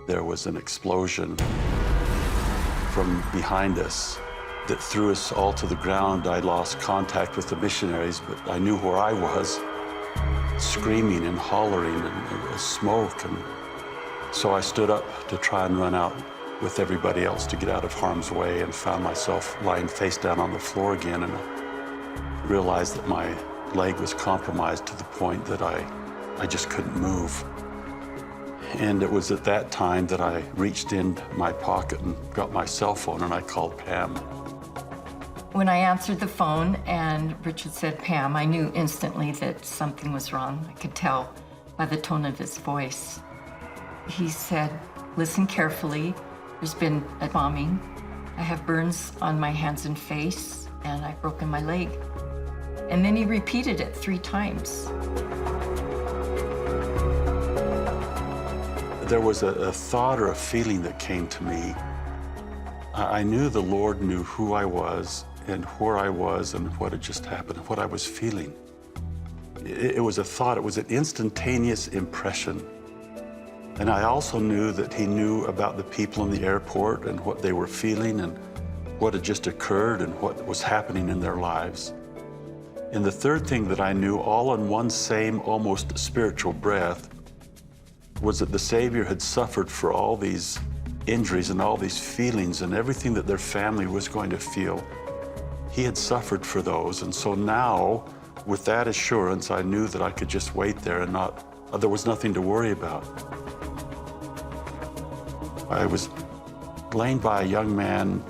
There was an explosion from behind us that threw us all to the ground. I lost contact with the missionaries, but I knew where I was, screaming and hollering and smoke. And so I stood up to try and run out with everybody else to get out of harm's way, and found myself lying face down on the floor again, and I realized that my leg was compromised to the point that I just couldn't move. And it was at that time that I reached in my pocket and got my cell phone, and I called Pam. When I answered the phone and Richard said, "Pam," I knew instantly that something was wrong. I could tell by the tone of his voice. He said, "Listen carefully. There's been a bombing. I have burns on my hands and face, and I've broken my leg." And then he repeated it 3 times. There was a thought or a feeling that came to me. I knew the Lord knew who I was and where I was and what had just happened, what I was feeling. It was a thought, it was an instantaneous impression. And I also knew that he knew about the people in the airport and what they were feeling and what had just occurred and what was happening in their lives. And the third thing that I knew, all in one same, almost spiritual breath, was that the Savior had suffered for all these injuries and all these feelings and everything that their family was going to feel. He had suffered for those. And so now, with that assurance, I knew that I could just wait there and there was nothing to worry about. I was laying by a young man.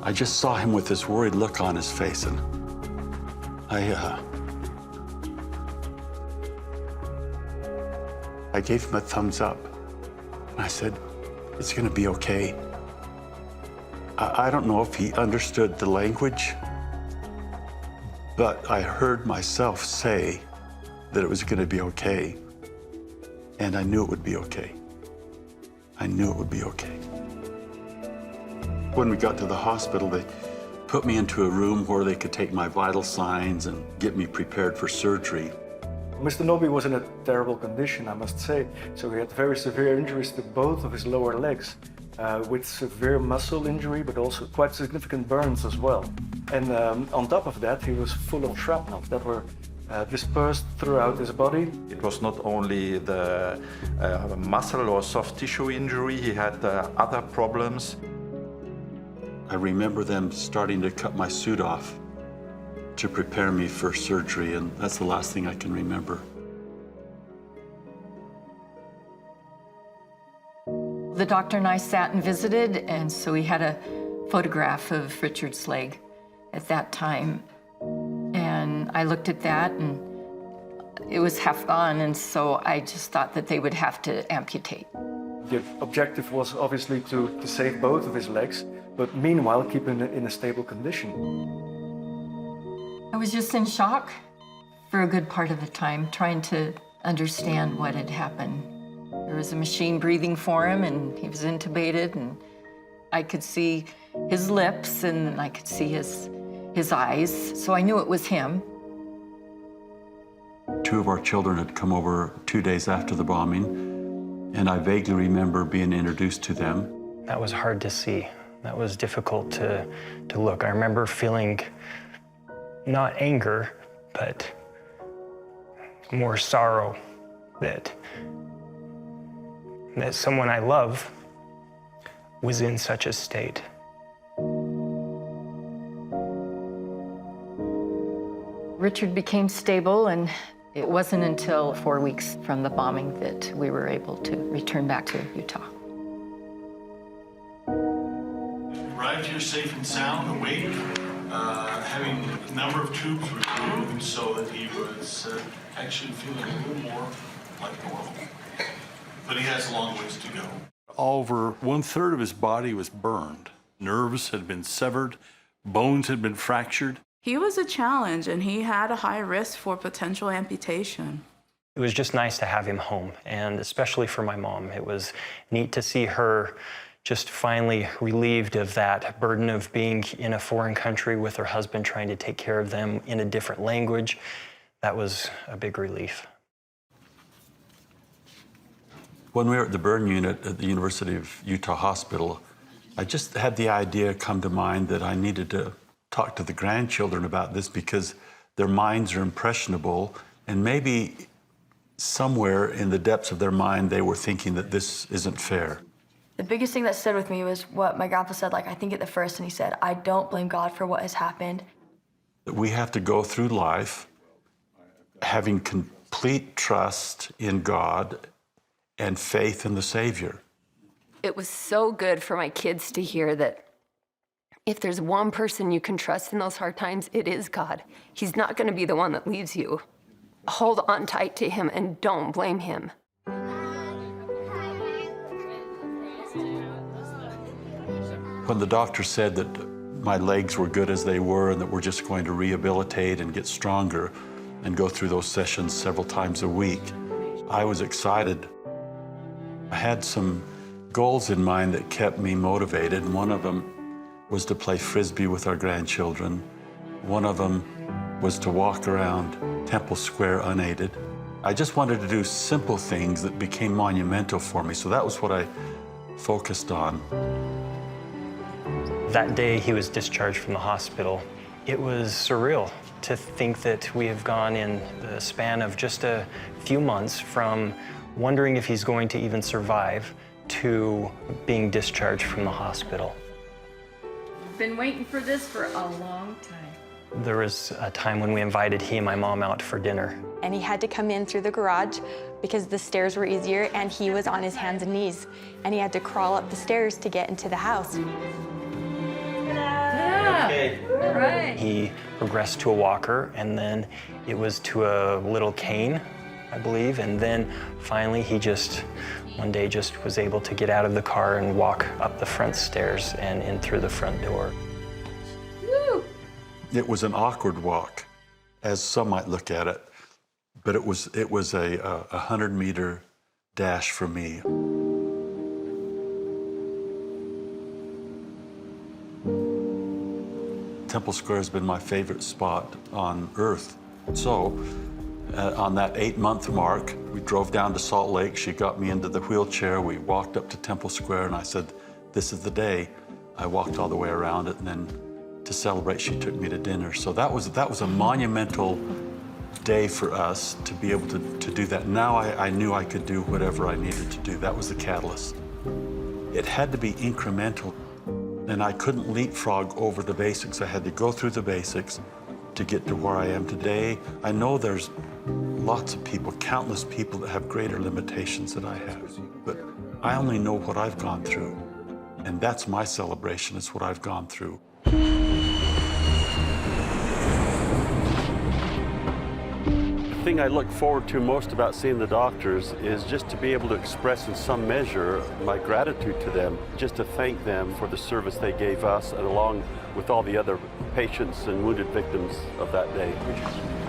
I just saw him with this worried look on his face, and I gave him a thumbs up. And I said, "It's gonna be okay." I don't know if he understood the language, but I heard myself say that it was gonna be okay. And I knew it would be okay. I knew it would be okay. When we got to the hospital, they put me into a room where they could take my vital signs and get me prepared for surgery. Mr. Nobby was in a terrible condition, I must say. So he had very severe injuries to both of his lower legs, with severe muscle injury, but also quite significant burns as well. And on top of that, he was full of shrapnel that were dispersed throughout his body. It was not only the muscle or soft tissue injury, he had other problems. I remember them starting to cut my suit off to prepare me for surgery, and that's the last thing I can remember. The doctor and I sat and visited, and so we had a photograph of Richard's leg at that time. And I looked at that, and it was half gone, and so I just thought that they would have to amputate. The objective was obviously to save both of his legs, but meanwhile keep him in a stable condition. I was just in shock for a good part of the time, trying to understand what had happened. There was a machine breathing for him, and he was intubated, and I could see his lips, and I could see his eyes, so I knew it was him. 2 of our children had come over 2 days after the bombing, and I vaguely remember being introduced to them. That was hard to see. That was difficult to look. I remember feeling not anger, but more sorrow that someone I love was in such a state. Richard became stable, and it wasn't until 4 weeks from the bombing that we were able to return back to Utah. Arrived here safe and sound, awake, having a number of tubes removed so that he was actually feeling a little more like normal. But he has a long ways to go. Over 1/3 of his body was burned. Nerves had been severed, bones had been fractured. He was a challenge, and he had a high risk for potential amputation. It was just nice to have him home, and especially for my mom. It was neat to see her just finally relieved of that burden of being in a foreign country with her husband, trying to take care of them in a different language. That was a big relief. When we were at the burn unit at the University of Utah Hospital, I just had the idea come to mind that I needed to talk to the grandchildren about this because their minds are impressionable, and maybe somewhere in the depths of their mind they were thinking that this isn't fair. The biggest thing that stood with me was what my grandpa said, like, I think at the first, and he said, I don't blame God for what has happened. We have to go through life having complete trust in God and faith in the Savior. It was so good for my kids to hear that if there's one person you can trust in those hard times, it is God. He's not going to be the one that leaves you. Hold on tight to him and don't blame him. When the doctor said that my legs were good as they were and that we're just going to rehabilitate and get stronger and go through those sessions several times a week, I was excited. I had some goals in mind that kept me motivated. One of them was to play Frisbee with our grandchildren. One of them was to walk around Temple Square unaided. I just wanted to do simple things that became monumental for me, so that was what I focused on. That day he was discharged from the hospital, it was surreal to think that we have gone in the span of just a few months from wondering if he's going to even survive to being discharged from the hospital. Been waiting for this for a long time. There was a time when we invited he and my mom out for dinner. And he had to come in through the garage because the stairs were easier, and he was on his hands and knees, and he had to crawl up the stairs to get into the house. Right. He progressed to a walker, and then it was to a little cane, I believe, and then finally he just one day just was able to get out of the car and walk up the front stairs and in through the front door. Woo! It was an awkward walk, as some might look at it, but it was a 100-meter dash for me. Temple Square has been my favorite spot on earth. So on that 8-month mark, we drove down to Salt Lake. She got me into the wheelchair. We walked up to Temple Square, and I said, this is the day. I walked all the way around it, and then to celebrate, she took me to dinner. So that was a monumental day for us to be able to do that. Now I knew I could do whatever I needed to do. That was the catalyst. It had to be incremental, and I couldn't leapfrog over the basics. I had to go through the basics to get to where I am today. I know there's lots of people, countless people that have greater limitations than I have, but I only know what I've gone through, and that's my celebration, is what I've gone through. The thing I look forward to most about seeing the doctors is just to be able to express in some measure my gratitude to them, just to thank them for the service they gave us, and along with all the other patients and wounded victims of that day.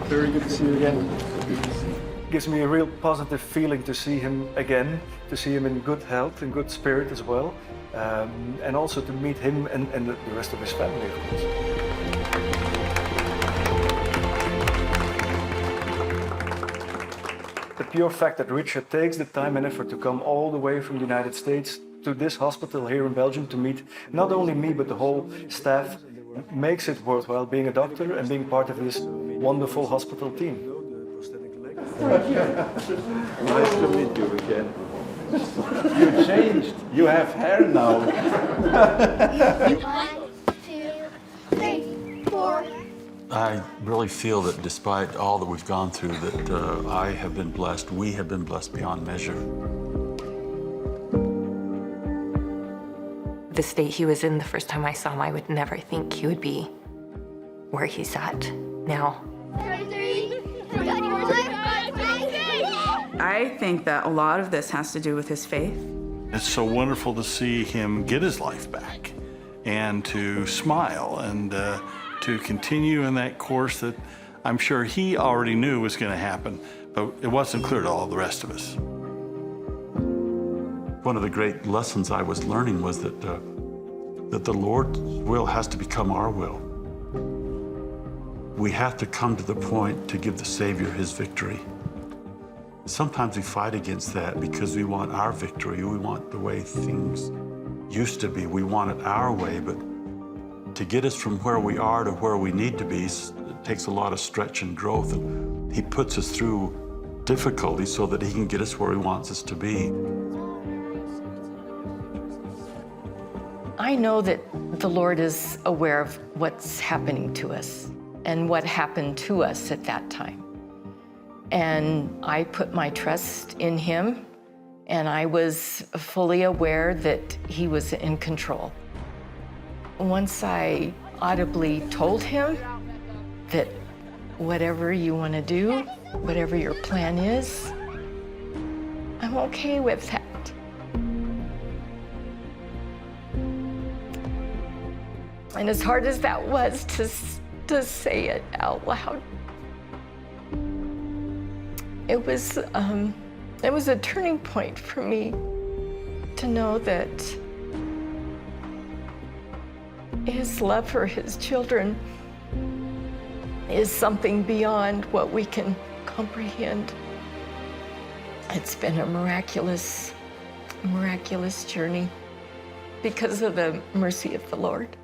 Very good to see you again. It gives me a real positive feeling to see him again, to see him in good health and good spirit as well, and also to meet him and the rest of his family, of course. The pure fact that Richard takes the time and effort to come all the way from the United States to this hospital here in Belgium to meet not only me but the whole staff makes it worthwhile being a doctor and being part of this wonderful hospital team. Nice to meet you again. You changed. You have hair now. 1, 2, 3, 4. I really feel that despite all that we've gone through, that I have been blessed, we have been blessed beyond measure. The state he was in the first time I saw him, I would never think he would be where he's at now. 33, 34, 35, 36. I think that a lot of this has to do with his faith. It's so wonderful to see him get his life back and to smile and to continue in that course that I'm sure he already knew was going to happen, but it wasn't clear to all the rest of us. One of the great lessons I was learning was that the Lord's will has to become our will. We have to come to the point to give the Savior his victory. Sometimes we fight against that because we want our victory. We want the way things used to be. We want it our way, but to get us from where we are to where we need to be, it takes a lot of stretch and growth. And he puts us through difficulty so that he can get us where he wants us to be. I know that the Lord is aware of what's happening to us and what happened to us at that time. And I put my trust in him, and I was fully aware that he was in control. Once I audibly told him that whatever you want to do, whatever your plan is, I'm okay with that. And as hard as that was to say it out loud, it was a turning point for me to know that his love for his children is something beyond what we can comprehend. It's been a miraculous journey because of the mercy of the Lord.